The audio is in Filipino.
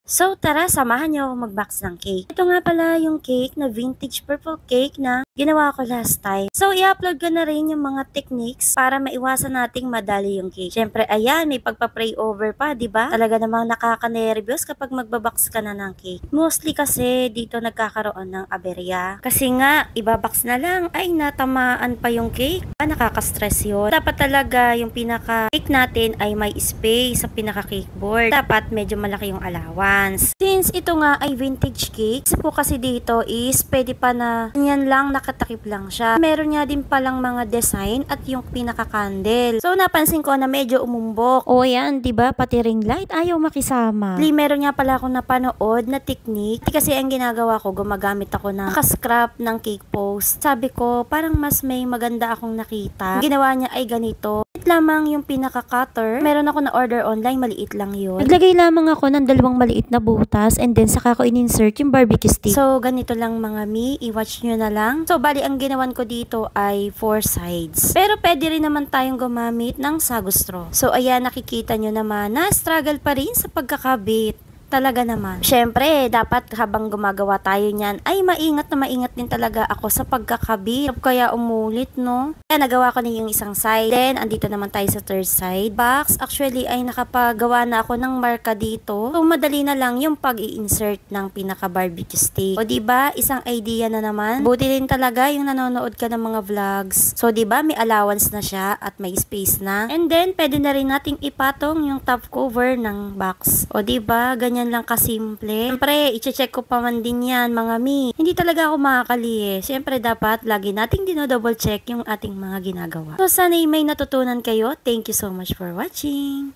So tara, samahan niyo ako mag-box ng cake. Ito nga pala yung cake na vintage purple cake na ginawa ko last time. So i-upload ko na rin yung mga techniques para maiwasan nating madali yung cake. Syempre ayan, may pagpa-pray over pa, di ba? Talaga namang nakaka-nervyos kapag magbabox ka na ng cake. Mostly kasi dito nagkakaroon ng aberya. Kasi nga, ibabox na lang ay natamaan pa yung cake. Nakaka-stress yun. Dapat talaga yung pinaka-cake natin ay may space sa pinaka-cake board. Dapat medyo malaki yung allowance. Since ito nga ay vintage cake, po kasi dito is pwede pa na yan lang, nakatakip lang siya. Meron nga din palang mga design at yung pinaka-candle. So napansin ko na medyo umumbok. O yan, diba? Pati ring light ayaw makisama. Meron nga pala akong napanood na technique. Kasi ang ginagawa ko, gumagamit ako ng scrap ng cake post. Sabi ko, parang mas may maganda akong nakita. Ang ginawa niya ay ganito. Lamang yung pinaka-cutter. Meron ako na order online, maliit lang yun. Naglagay lamang ako ng dalawang maliit na butas and then saka ko in-insert yung barbecue stick. So, ganito lang mga mi, i-watch nyo na lang. So, bali ang ginawan ko dito ay 4 sides. Pero pwede rin naman tayong gumamit ng sago straw. So, ayan, nakikita nyo naman na struggle pa rin sa pagkakabit. Talaga naman. Syempre, dapat habang gumagawa tayo niyan, ay maingat din talaga ako sa pagkakabit. Kaya umulit, no? Kaya nagawa ko na yung isang side. Then, andito naman tayo sa third side. Box, actually, ay nakapagawa na ako ng marka dito. So, madali na lang yung pag-i-insert ng pinaka-barbecue stick. O, diba? Isang idea na naman. Buti din talaga yung nanonood ka ng mga vlogs. So, diba? May allowance na siya at may space na. And then, pwede na rin nating ipatong yung top cover ng box. O, diba? Ganyan lang kasimple. Siyempre, i-check ko pa man din yan, mga mi. Hindi talaga ako makakali eh. Siyempre, dapat lagi nating dino-double check yung ating mga ginagawa. So, sana'y may natutunan kayo. Thank you so much for watching.